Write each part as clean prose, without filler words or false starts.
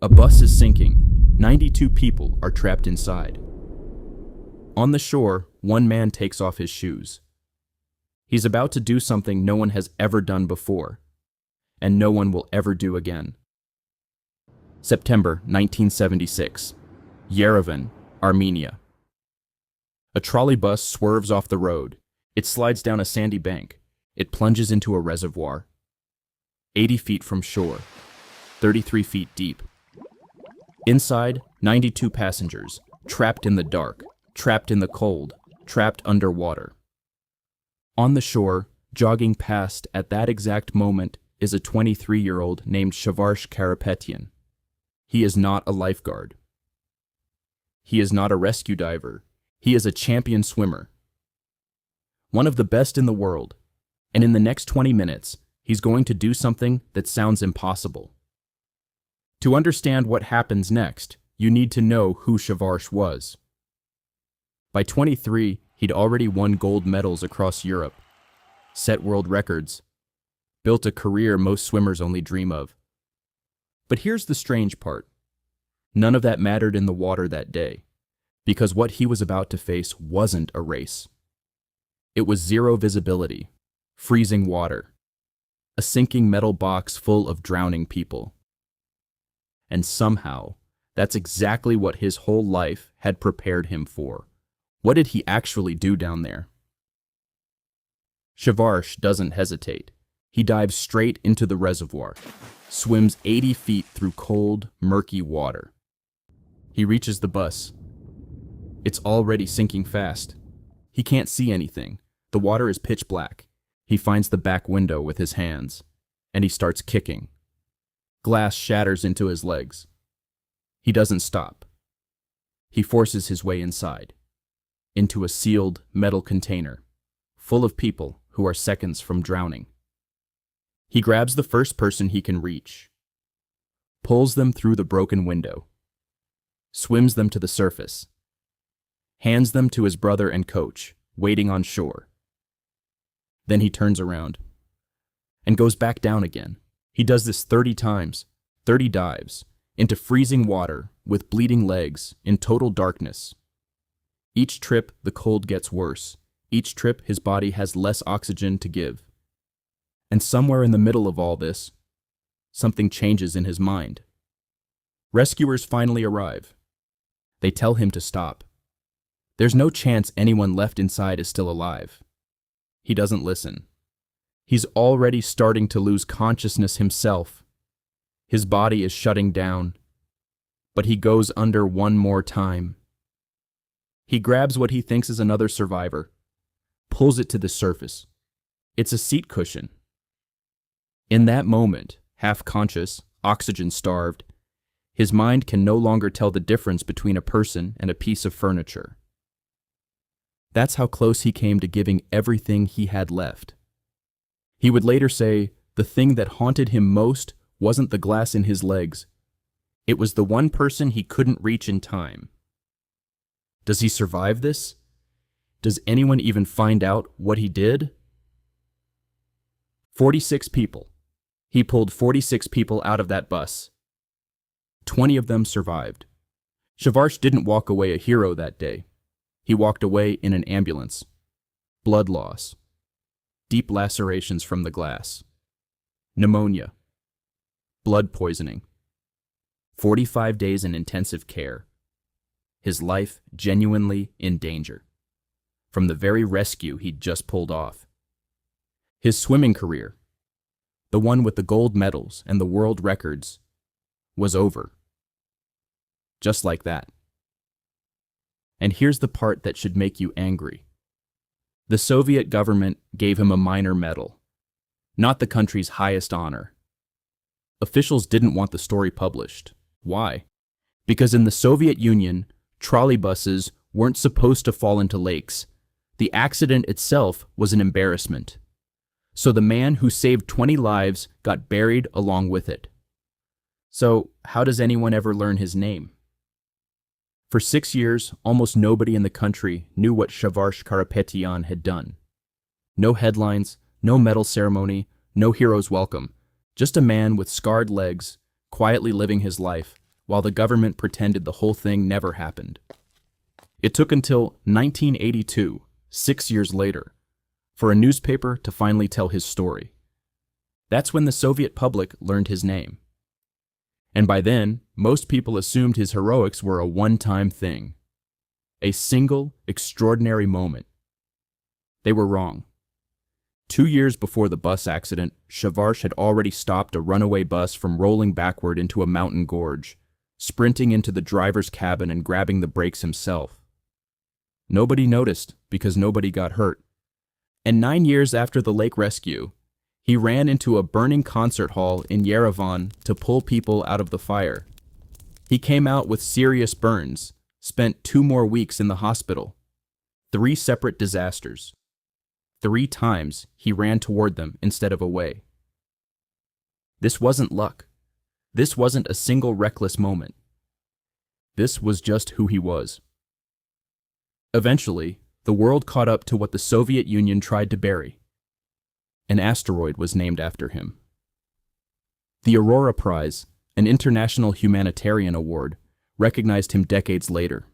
A bus is sinking. 92 people are trapped inside. On the shore, one man takes off his shoes. He's about to do something no one has ever done before, and no one will ever do again. September 1976, Yerevan, Armenia. A trolleybus swerves off the road. It slides down a sandy bank. It plunges into a reservoir. 80 feet from shore, 33 feet deep. Inside, 92 passengers, trapped in the dark, trapped in the cold, trapped underwater. On the shore, jogging past at that exact moment, is a 23-year-old named Shavarsh Karapetyan. He is not a lifeguard. He is not a rescue diver. He is a champion swimmer. One of the best in the world. And in the next 20 minutes, he's going to do something that sounds impossible. To understand what happens next, you need to know who Shavarsh was. By 23, he'd already won gold medals across Europe, set world records, built a career most swimmers only dream of. But here's the strange part. None of that mattered in the water that day, because what he was about to face wasn't a race. It was zero visibility, freezing water, a sinking metal box full of drowning people. And somehow, that's exactly what his whole life had prepared him for. What did he actually do down there? Shavarsh doesn't hesitate. He dives straight into the reservoir, swims 80 feet through cold, murky water. He reaches the bus. It's already sinking fast. He can't see anything. The water is pitch black. He finds the back window with his hands, and he starts kicking. Glass shatters into his legs. He doesn't stop. He forces his way inside, into a sealed metal container, full of people who are seconds from drowning. He grabs the first person he can reach, pulls them through the broken window, swims them to the surface, hands them to his brother and coach, waiting on shore. Then he turns around and goes back down again. He does this 30 times, 30 dives, into freezing water with bleeding legs in total darkness. Each trip, the cold gets worse. Each trip, his body has less oxygen to give. And somewhere in the middle of all this, something changes in his mind. Rescuers finally arrive. They tell him to stop. There's no chance anyone left inside is still alive. He doesn't listen. He's already starting to lose consciousness himself. His body is shutting down. But he goes under one more time. He grabs what he thinks is another survivor, pulls it to the surface. It's a seat cushion. In that moment, half-conscious, oxygen-starved, his mind can no longer tell the difference between a person and a piece of furniture. That's how close he came to giving everything he had left. He would later say the thing that haunted him most wasn't the glass in his legs. It was the one person he couldn't reach in time. Does he survive this? Does anyone even find out what he did? 46 people. He pulled 46 people out of that bus. 20 of them survived. Shavarsh didn't walk away a hero that day. He walked away in an ambulance. Blood loss. Deep lacerations from the glass. Pneumonia. Blood poisoning. 45 days in intensive care. His life genuinely in danger. From the very rescue he'd just pulled off. His swimming career, the one with the gold medals and the world records, was over. Just like that. And here's the part that should make you angry. The Soviet government gave him a minor medal, not the country's highest honor. Officials didn't want the story published. Why? Because in the Soviet Union, trolleybuses weren't supposed to fall into lakes. The accident itself was an embarrassment. So the man who saved 20 lives got buried along with it. So how does anyone ever learn his name? For 6 years, almost nobody in the country knew what Shavarsh Karapetyan had done. No headlines, no medal ceremony, no hero's welcome. Just a man with scarred legs, quietly living his life, while the government pretended the whole thing never happened. It took until 1982, 6 years later, for a newspaper to finally tell his story. That's when the Soviet public learned his name. And by then, most people assumed his heroics were a one-time thing, a single, extraordinary moment. They were wrong. 2 years before the bus accident, Shavarsh had already stopped a runaway bus from rolling backward into a mountain gorge, sprinting into the driver's cabin and grabbing the brakes himself. Nobody noticed because nobody got hurt. And 9 years after the lake rescue, he ran into a burning concert hall in Yerevan to pull people out of the fire. He came out with serious burns, spent 2 more weeks in the hospital. 3 separate disasters. 3 times he ran toward them instead of away. This wasn't luck. This wasn't a single reckless moment. This was just who he was. Eventually, the world caught up to what the Soviet Union tried to bury. An asteroid was named after him. The Aurora Prize, an international humanitarian award, recognized him decades later.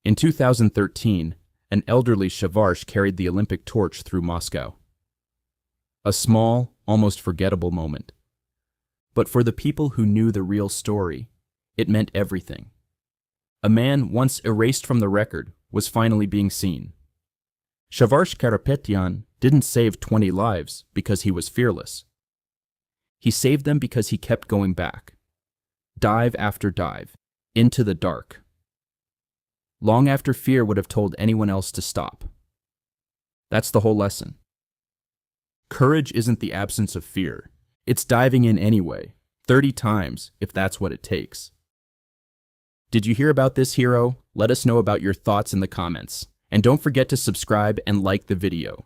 In 2013, an elderly Shavarsh carried the Olympic torch through Moscow. A small, almost forgettable moment. But for the people who knew the real story, it meant everything. A man once erased from the record was finally being seen. Shavarsh Karapetyan didn't save 20 lives because he was fearless. He saved them because he kept going back, dive after dive, into the dark, long after fear would have told anyone else to stop. That's the whole lesson. Courage isn't the absence of fear. It's diving in anyway, 30 times if that's what it takes. Did you hear about this hero? Let us know about your thoughts in the comments. And don't forget to subscribe and like the video.